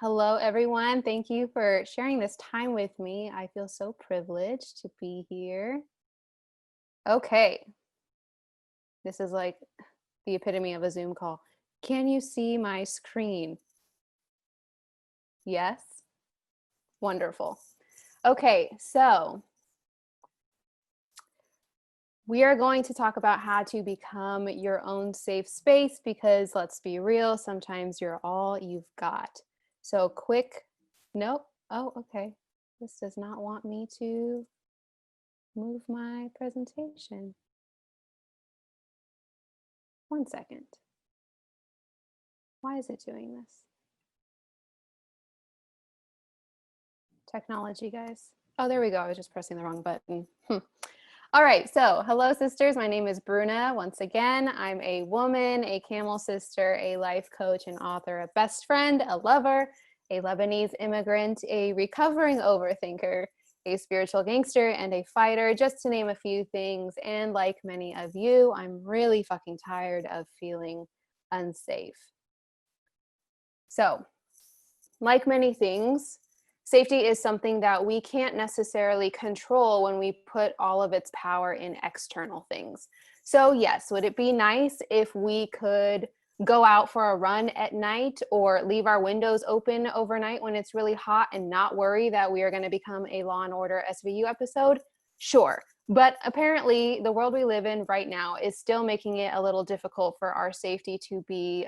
Hello, everyone. Thank you for sharing this time with me. I feel so privileged to be here. Okay, this is like the epitome of a Zoom call. Can you see my screen? Yes? Wonderful. Okay, so we are going to talk about how to become your own safe space because let's be real, sometimes you're all you've got. So nope. Oh, okay. This does not want me to move my presentation. 1 second. Why is it doing this? Technology, guys. Oh, there we go. I was just pressing the wrong button. All right, so hello, sisters. My name is Bruna. Once again, I'm a woman, a Camel sister, a life coach and author, a best friend, a lover, a Lebanese immigrant, a recovering overthinker, a spiritual gangster, and a fighter, just to name a few things. And like many of you, I'm really fucking tired of feeling unsafe. So, like many things, safety is something that we can't necessarily control when we put all of its power in external things. So yes, would it be nice if we could go out for a run at night or leave our windows open overnight when it's really hot and not worry that we are going to become a Law and Order SVU episode? Sure. But apparently the world we live in right now is still making it a little difficult for our safety to be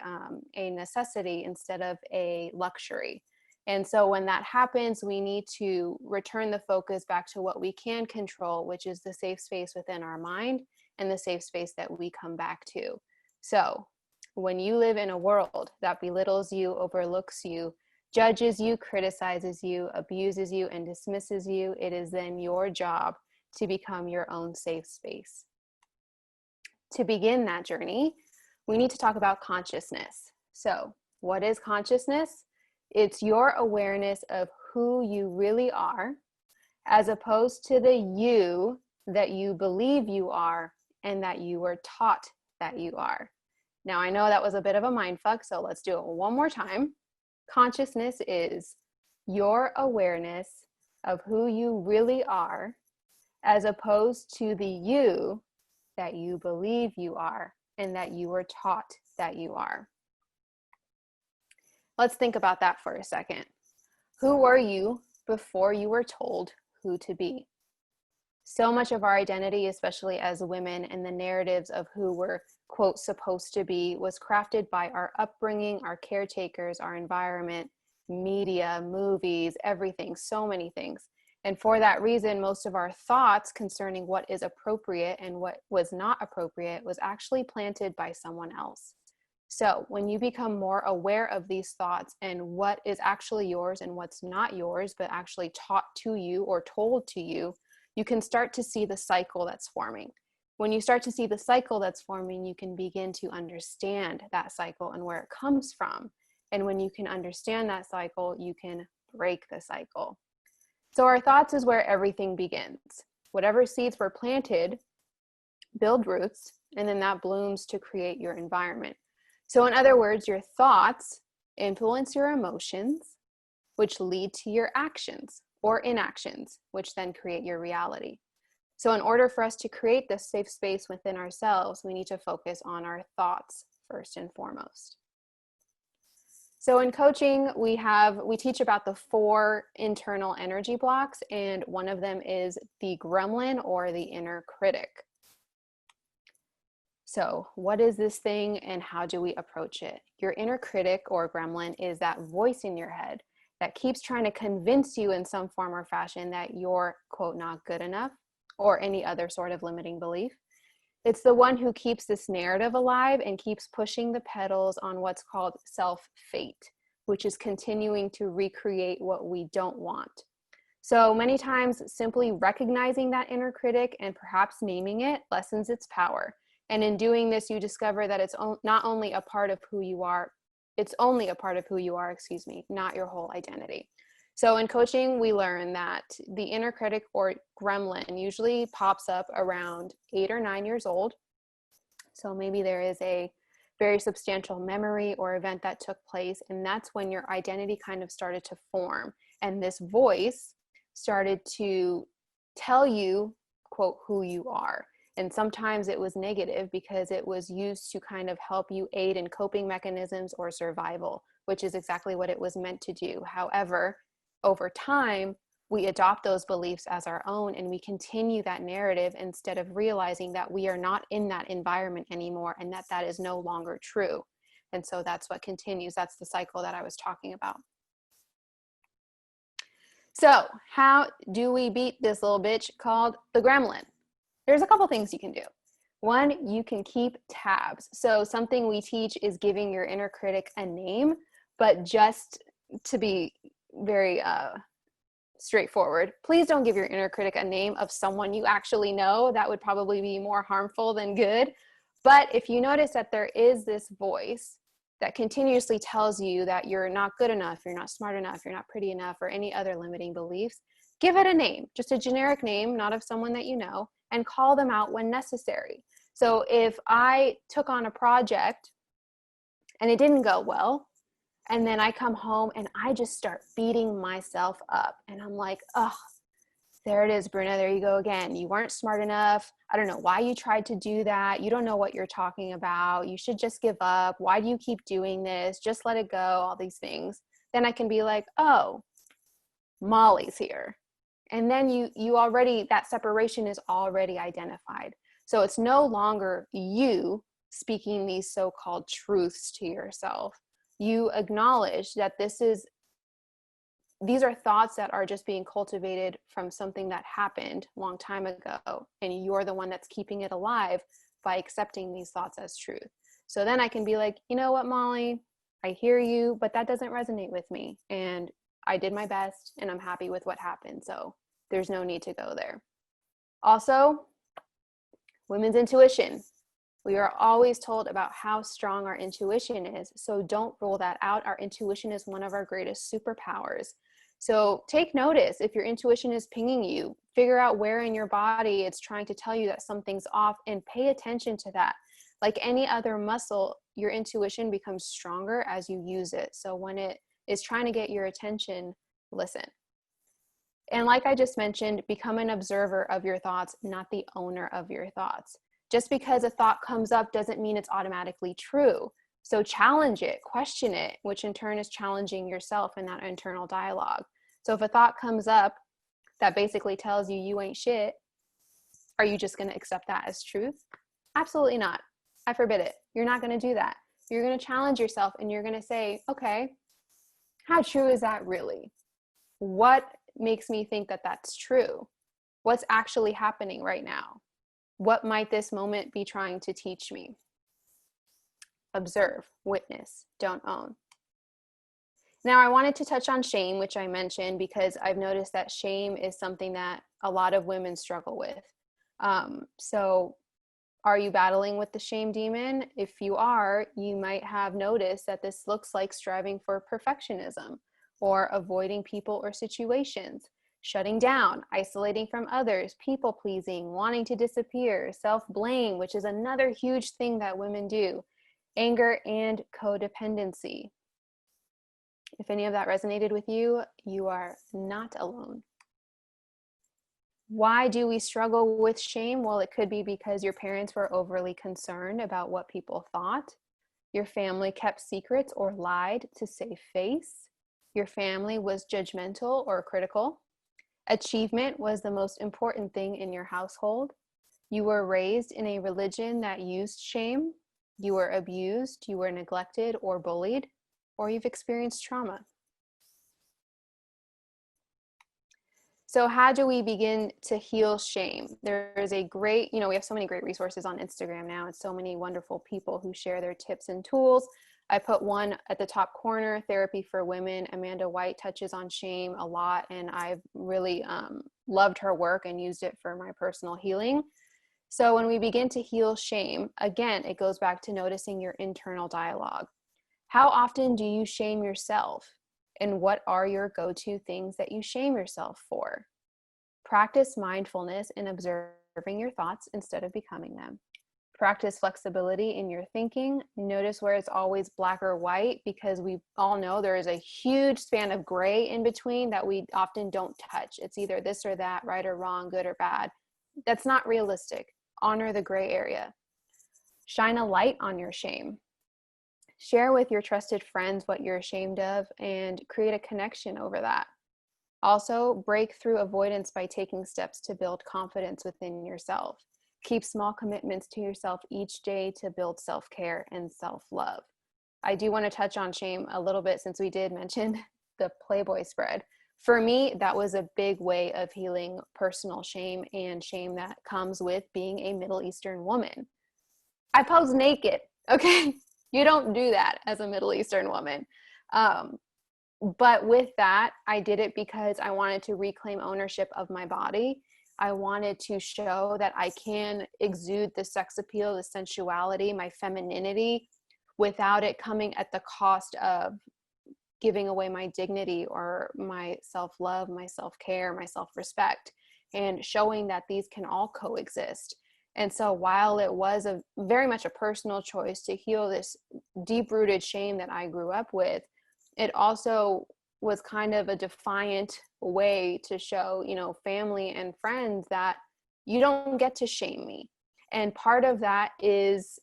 a necessity instead of a luxury. And so when that happens, we need to return the focus back to what we can control, which is the safe space within our mind and the safe space that we come back to. So when you live in a world that belittles you, overlooks you, judges you, criticizes you, abuses you, and dismisses you, it is then your job to become your own safe space. To begin that journey, we need to talk about consciousness. So what is consciousness? It's your awareness of who you really are, as opposed to the you that you believe you are and that you were taught that you are. Now, I know that was a bit of a mindfuck, so let's do it one more time. Consciousness is your awareness of who you really are, as opposed to the you that you believe you are and that you were taught that you are. Let's think about that for a second. Who were you before you were told who to be? So much of our identity, especially as women, and the narratives of who we're, quote, supposed to be, was crafted by our upbringing, our caretakers, our environment, media, movies, everything, so many things. And for that reason, most of our thoughts concerning what is appropriate and what was not appropriate was actually planted by someone else. So when you become more aware of these thoughts and what is actually yours and what's not yours, but actually taught to you or told to you, you can start to see the cycle that's forming. When you start to see the cycle that's forming, you can begin to understand that cycle and where it comes from. And when you can understand that cycle, you can break the cycle. So our thoughts is where everything begins. Whatever seeds were planted build roots, and then that blooms to create your environment. So in other words, your thoughts influence your emotions, which lead to your actions or inactions, which then create your reality. So in order for us to create this safe space within ourselves, we need to focus on our thoughts first and foremost. So in coaching, we teach about the 4 internal energy blocks, and one of them is the gremlin or the inner critic. So what is this thing and how do we approach it? Your inner critic or gremlin is that voice in your head that keeps trying to convince you in some form or fashion that you're, quote, not good enough, or any other sort of limiting belief. It's the one who keeps this narrative alive and keeps pushing the pedals on what's called self-fate, which is continuing to recreate what we don't want. So many times simply recognizing that inner critic and perhaps naming it lessens its power. And in doing this, you discover that it's not only a part of who you are, it's only a part of who you are, not your whole identity. So in coaching, we learn that the inner critic or gremlin usually pops up around 8 or 9 years old. So maybe there is a very substantial memory or event that took place. And that's when your identity kind of started to form. And this voice started to tell you, quote, who you are. And sometimes it was negative because it was used to kind of help you aid in coping mechanisms or survival, which is exactly what it was meant to do. However, over time, we adopt those beliefs as our own and we continue that narrative instead of realizing that we are not in that environment anymore and that that is no longer true. And so that's what continues. That's the cycle that I was talking about. So how do we beat this little bitch called the gremlin? There's a couple things you can do. One, you can keep tabs. So something we teach is giving your inner critic a name, but just to be very straightforward, please don't give your inner critic a name of someone you actually know. That would probably be more harmful than good. But if you notice that there is this voice that continuously tells you that you're not good enough, you're not smart enough, you're not pretty enough, or any other limiting beliefs, give it a name, just a generic name, not of someone that you know, and call them out when necessary. So if I took on a project and it didn't go well, and then I come home and I just start beating myself up, and I'm like, oh, there it is, Bruna, there you go again. You weren't smart enough. I don't know why you tried to do that. You don't know what you're talking about. You should just give up. Why do you keep doing this? Just let it go, all these things. Then I can be like, oh, Molly's here. And then you already, that separation is already identified. So it's no longer you speaking these so-called truths to yourself. You acknowledge that these are thoughts that are just being cultivated from something that happened a long time ago, and you're the one that's keeping it alive by accepting these thoughts as truth. So then I can be like, you know what, Molly, I hear you, but that doesn't resonate with me, and I did my best and I'm happy with what happened, so there's no need to go there. Also, women's intuition. We are always told about how strong our intuition is, so don't rule that out. Our intuition is one of our greatest superpowers. So take notice if your intuition is pinging you. Figure out where in your body it's trying to tell you that something's off, and pay attention to that. Like any other muscle, your intuition becomes stronger as you use it. So when it is trying to get your attention, listen. And like I just mentioned, become an observer of your thoughts, not the owner of your thoughts. Just because a thought comes up doesn't mean it's automatically true. So challenge it, question it, which in turn is challenging yourself in that internal dialogue. So if a thought comes up that basically tells you you ain't shit, are you just going to accept that as truth? Absolutely not. I forbid it. You're not going to do that. You're going to challenge yourself and you're going to say, okay, how true is that really? What makes me think that that's true? What's actually happening right now? What might this moment be trying to teach me? Observe, witness, don't own. Now, I wanted to touch on shame, which I mentioned because I've noticed that shame is something that a lot of women struggle with. So are you battling with the shame demon? If you are, you might have noticed that this looks like striving for perfectionism or avoiding people or situations, shutting down, isolating from others, people pleasing, wanting to disappear, self-blame, which is another huge thing that women do, anger, and codependency. If any of that resonated with you, you are not alone. Why do we struggle with shame? Well, it could be because your parents were overly concerned about what people thought. Your family kept secrets or lied to save face. Your family was judgmental or critical. Achievement was the most important thing in your household. You were raised in a religion that used shame. You were abused, you were neglected or bullied, or you've experienced trauma. So how do we begin to heal shame? There is a great, we have so many great resources on Instagram now and so many wonderful people who share their tips and tools. I put one at the top corner, Therapy for Women. Amanda White touches on shame a lot, and I've really loved her work and used it for my personal healing. So when we begin to heal shame, again, it goes back to noticing your internal dialogue. How often do you shame yourself? And what are your go-to things that you shame yourself for? Practice mindfulness in observing your thoughts instead of becoming them. Practice flexibility in your thinking. Notice where it's always black or white, because we all know there is a huge span of gray in between that we often don't touch. It's either this or that, right or wrong, good or bad. That's not realistic. Honor the gray area. Shine a light on your shame. Share with your trusted friends what you're ashamed of and create a connection over that. Also, break through avoidance by taking steps to build confidence within yourself. Keep small commitments to yourself each day to build self-care and self-love. I do want to touch on shame a little bit, since we did mention the Playboy spread. For me, that was a big way of healing personal shame and shame that comes with being a Middle Eastern woman. I pose naked, okay? You don't do that as a Middle Eastern woman. But with that, I did it because I wanted to reclaim ownership of my body. I wanted to show that I can exude the sex appeal, the sensuality, my femininity, without it coming at the cost of giving away my dignity or my self-love, my self-care, my self-respect, and showing that these can all coexist. And so while it was very much a personal choice to heal this deep-rooted shame that I grew up with, it also was kind of a defiant way to show, family and friends that you don't get to shame me. And part of that is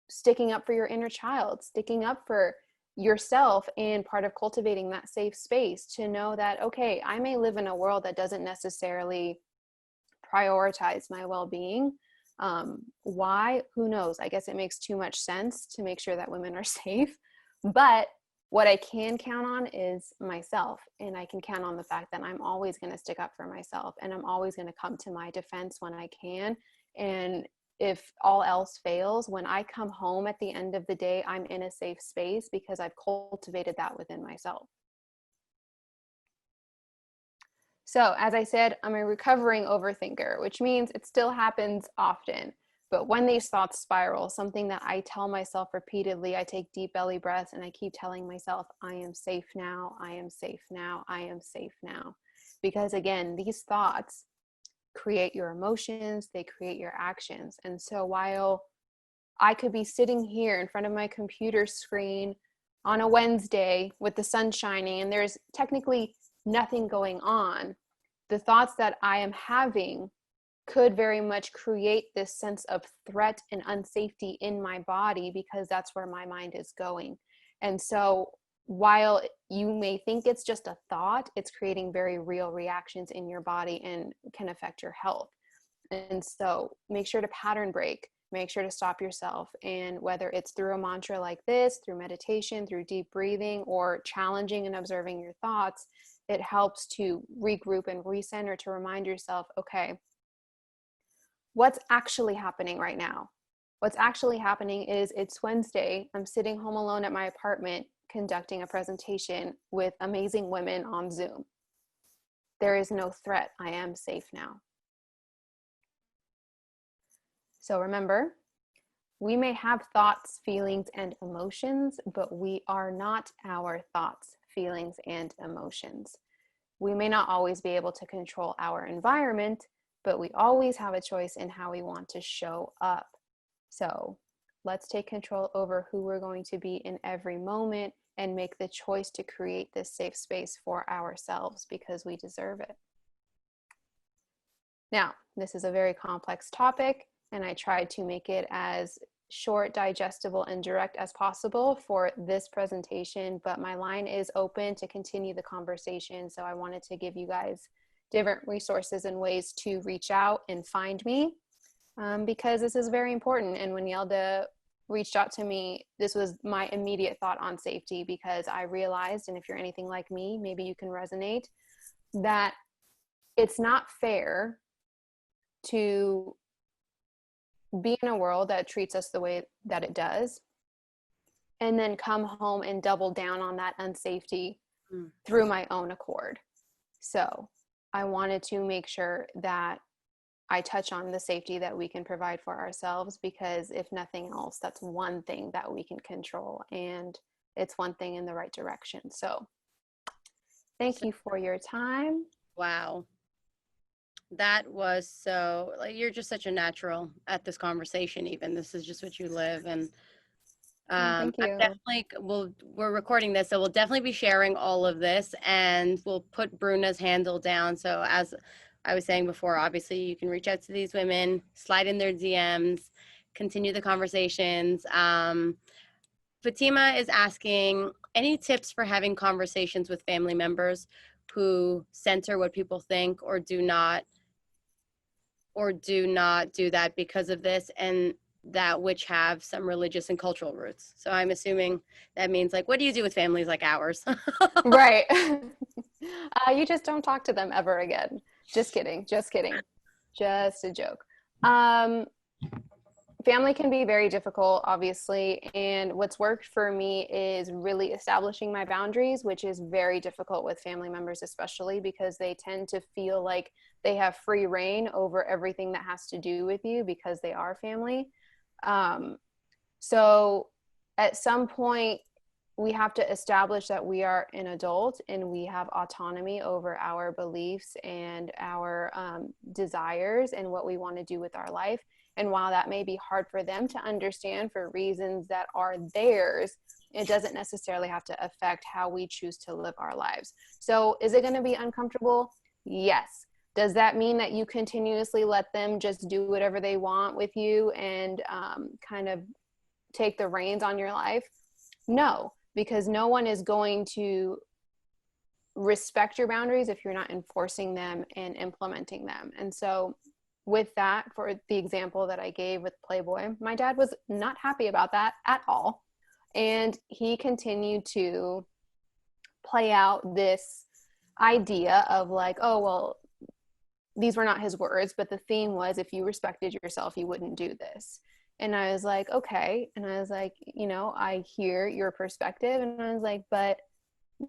sticking up for your inner child, sticking up for yourself, and part of cultivating that safe space to know that, okay, I may live in a world that doesn't necessarily prioritize my well-being. Why? Who knows? I guess it makes too much sense to make sure that women are safe. But what I can count on is myself, and I can count on the fact that I'm always going to stick up for myself, and I'm always going to come to my defense when I can. And if all else fails, when I come home at the end of the day, I'm in a safe space because I've cultivated that within myself. So as I said, I'm a recovering overthinker, which means it still happens often. But when these thoughts spiral, something that I tell myself repeatedly, I take deep belly breaths and I keep telling myself, I am safe now, I am safe now, I am safe now. Because again, these thoughts create your emotions, they create your actions. And so while I could be sitting here in front of my computer screen on a Wednesday with the sun shining and there's technically nothing going on, the thoughts that I am having could very much create this sense of threat and unsafety in my body, because that's where my mind is going. And so while you may think it's just a thought, it's creating very real reactions in your body and can affect your health. And so make sure to pattern break, make sure to stop yourself. And whether it's through a mantra like this, through meditation, through deep breathing, or challenging and observing your thoughts, it helps to regroup and recenter, to remind yourself, okay, what's actually happening right now? What's actually happening is it's Wednesday. I'm sitting home alone at my apartment conducting a presentation with amazing women on Zoom. There is no threat. I am safe now. So remember, we may have thoughts, feelings, and emotions, but we are not our thoughts, feelings, and emotions. We may not always be able to control our environment, but we always have a choice in how we want to show up. So let's take control over who we're going to be in every moment and make the choice to create this safe space for ourselves, because we deserve it. Now, this is a very complex topic, and I tried to make it as short, digestible, and direct as possible for this presentation, but my line is open to continue the conversation. So I wanted to give you guys different resources and ways to reach out and find me, because this is very important. And when Yelda reached out to me, this was my immediate thought on safety, because I realized, and if you're anything like me, maybe you can resonate, that it's not fair to be in a world that treats us the way that it does, and then come home and double down on that unsafety through my own accord. So I wanted to make sure that I touch on the safety that we can provide for ourselves, because if nothing else, that's one thing that we can control, and it's one thing in the right direction. So thank you for your time. Wow. That was so, like, you're just such a natural at this conversation. Even this is just what you live. And Oh, thank I'm you. definitely, we're recording this, so we'll definitely be sharing all of this, and we'll put Bruna's handle down. So as I was saying before, obviously you can reach out to these women, slide in their DMs, continue the conversations. Fatima is asking, any tips for having conversations with family members who center what people think or do not do that because of this, and that which have some religious and cultural roots. So I'm assuming that means, like, what do you do with families like ours? Right. You just don't talk to them ever again. Just kidding. Just kidding. Just a joke. Um, Family can be very difficult, obviously. And what's worked for me is really establishing my boundaries, which is very difficult with family members, especially because they tend to feel like they have free reign over everything that has to do with you because they are family. Um, so at some point, we have to establish that we are an adult and we have autonomy over our beliefs and our desires and what we want to do with our life. And while that may be hard for them to understand for reasons that are theirs, it doesn't necessarily have to affect how we choose to live our lives. So, is it going to be uncomfortable? Yes. Does that mean that you continuously let them just do whatever they want with you and kind of take the reins on your life? No, because no one is going to respect your boundaries if you're not enforcing them and implementing them. And so, with that, for the example that I gave with Playboy, my dad was not happy about that at all. And he continued to play out this idea of like, oh, well, these were not his words, but the theme was if you respected yourself, you wouldn't do this. And I was like, okay. And I was like, I hear your perspective. And I was like, but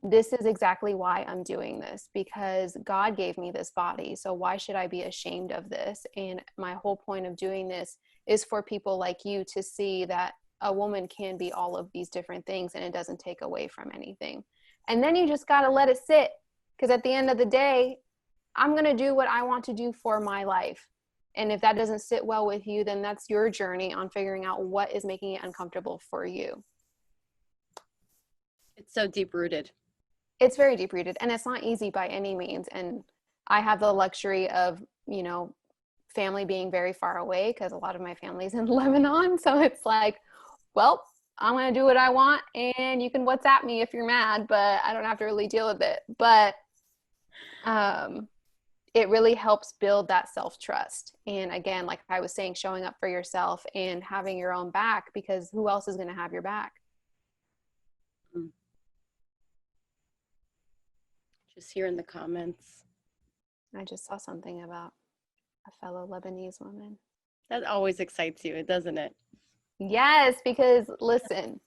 this is exactly why I'm doing this, because God gave me this body. So why should I be ashamed of this? And my whole point of doing this is for people like you to see that a woman can be all of these different things and it doesn't take away from anything. And then you just got to let it sit, because at the end of the day, I'm going to do what I want to do for my life. And if that doesn't sit well with you, then that's your journey on figuring out what is making it uncomfortable for you. It's so deep rooted. It's very deep rooted, and it's not easy by any means. And I have the luxury of, family being very far away because a lot of my family's in Lebanon. So it's like, well, I'm going to do what I want and you can WhatsApp me if you're mad, but I don't have to really deal with it. But it really helps build that self-trust. And again, like I was saying, showing up for yourself and having your own back, because who else is going to have your back? Just here in the comments. I just saw something about a fellow Lebanese woman. That always excites you, doesn't it? Yes, because listen,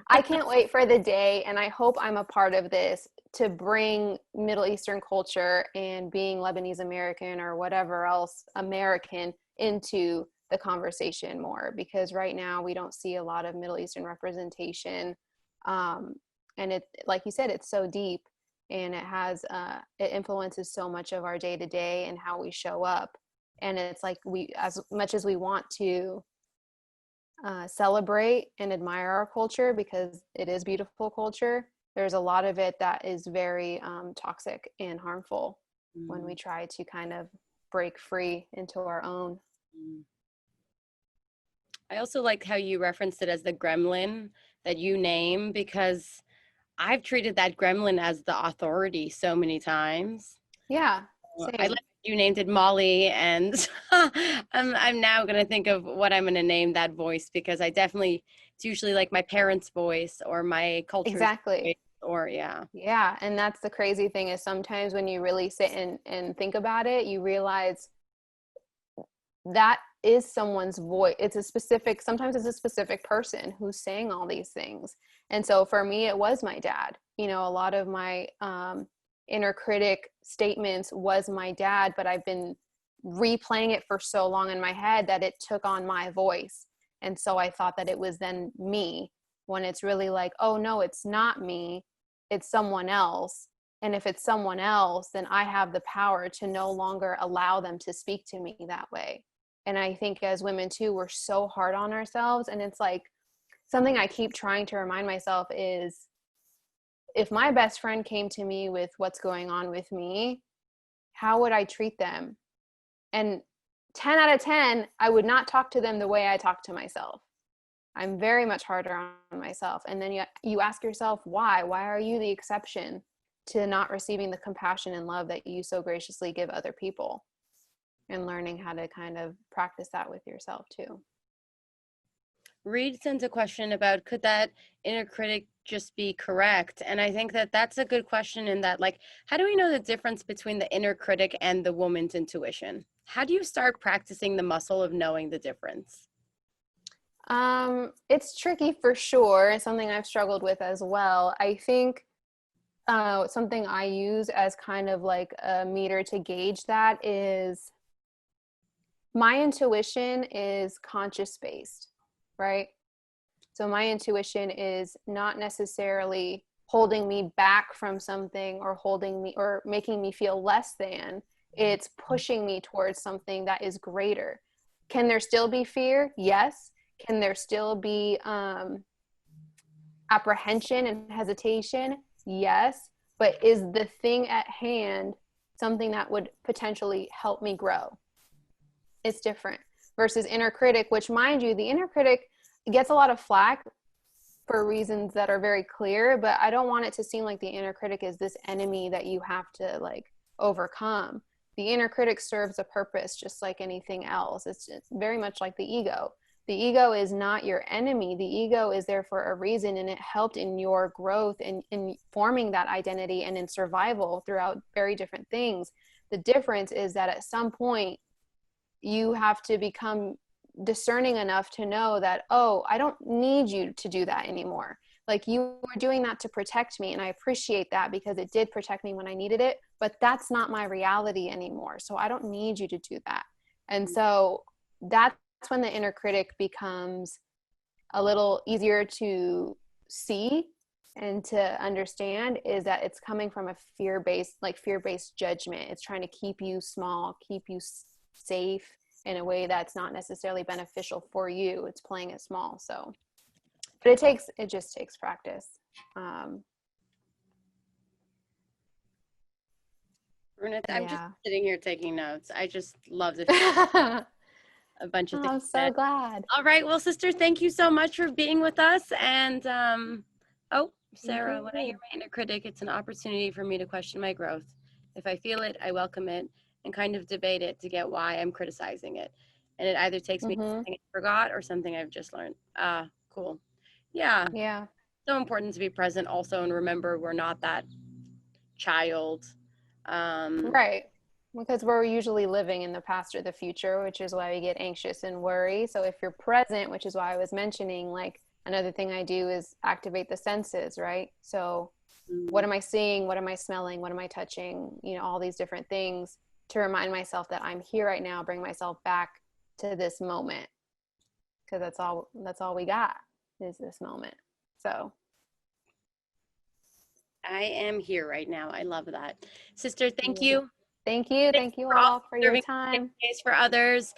I can't wait for the day, and I hope I'm a part of this, to bring Middle Eastern culture and being Lebanese American or whatever else American into the conversation more, because right now we don't see a lot of Middle Eastern representation. And it, like you said, it's so deep, and it influences so much of our day to day and how we show up. And it's like, as much as we want to celebrate and admire our culture, because it is beautiful culture, there's a lot of it that is very toxic and harmful when we try to kind of break free into our own. I also like how you referenced it as the gremlin that you name, because I've treated that gremlin as the authority so many times. Yeah, I same. like you named it Molly, and I'm now going to think of what I'm going to name that voice, because it's usually like my parents' voice or my culture's voice, Exactly. or yeah. Yeah, and that's the crazy thing, is sometimes when you really sit and think about it, you realize that is someone's voice. Sometimes it's a specific person who's saying all these things. And so for me, it was my dad. A lot of my inner critic statements was my dad, but I've been replaying it for so long in my head that it took on my voice. And so I thought that it was then me, when it's really like, oh no, it's not me, it's someone else. And if it's someone else, then I have the power to no longer allow them to speak to me that way. And I think as women too, we're so hard on ourselves. And it's like something I keep trying to remind myself is, if my best friend came to me with what's going on with me, how would I treat them? And 10 out of 10, I would not talk to them the way I talk to myself. I'm very much harder on myself. And then you ask yourself, why? Why are you the exception to not receiving the compassion and love that you so graciously give other people? And learning how to kind of practice that with yourself too. Reed sends a question about, could that inner critic just be correct? And I think that that's a good question, in that, like, how do we know the difference between the inner critic and the woman's intuition? How do you start practicing the muscle of knowing the difference? It's tricky for sure. It's something I've struggled with as well. I think something I use as kind of like a meter to gauge that is, my intuition is conscious based, right? So my intuition is not necessarily holding me back from something or holding me or making me feel less than. It's pushing me towards something that is greater. Can there still be fear? Yes. Can there still be apprehension and hesitation? Yes. But is the thing at hand something that would potentially help me grow? It's different versus inner critic, which, mind you, the inner critic gets a lot of flack for reasons that are very clear, but I don't want it to seem like the inner critic is this enemy that you have to like overcome. The inner critic serves a purpose just like anything else. It's very much like the ego. The ego is not your enemy. The ego is there for a reason, and it helped in your growth and in forming that identity and in survival throughout very different things. The difference is that at some point you have to become discerning enough to know that, oh, I don't need you to do that anymore. Like, you were doing that to protect me, and I appreciate that because it did protect me when I needed it, but that's not my reality anymore. So I don't need you to do that. And so that's when the inner critic becomes a little easier to see and to understand, is that it's coming from a fear-based judgment. It's trying to keep you small, keep you safe in a way that's not necessarily beneficial for you. It's playing it small. So, but it just takes practice. Bruna, I'm just Yeah. sitting here taking notes. I just love to share a bunch of Oh, things. I'm so glad. All right. Well, sister, thank you so much for being with us. And oh, Thank Sarah, when I you. hear my inner critic, it's an opportunity for me to question my growth. If I feel it, I welcome it and kind of debate it to get why I'm criticizing it. And it either takes me to Mm-hmm. something I forgot or something I've just learned. Ah, cool. Yeah. Yeah. So important to be present also and remember we're not that child. Right. Because we're usually living in the past or the future, which is why we get anxious and worry. So if you're present, which is why I was mentioning, like, another thing I do is activate the senses, right? So what am I seeing? What am I smelling? What am I touching? You know, all these different things to remind myself that I'm here right now, bring myself back to this moment. Because that's all we got is this moment. So I am here right now. I love that. Sister, thank yeah. you. Thank you. Thank Thank you you for also all for your serving time. space for others.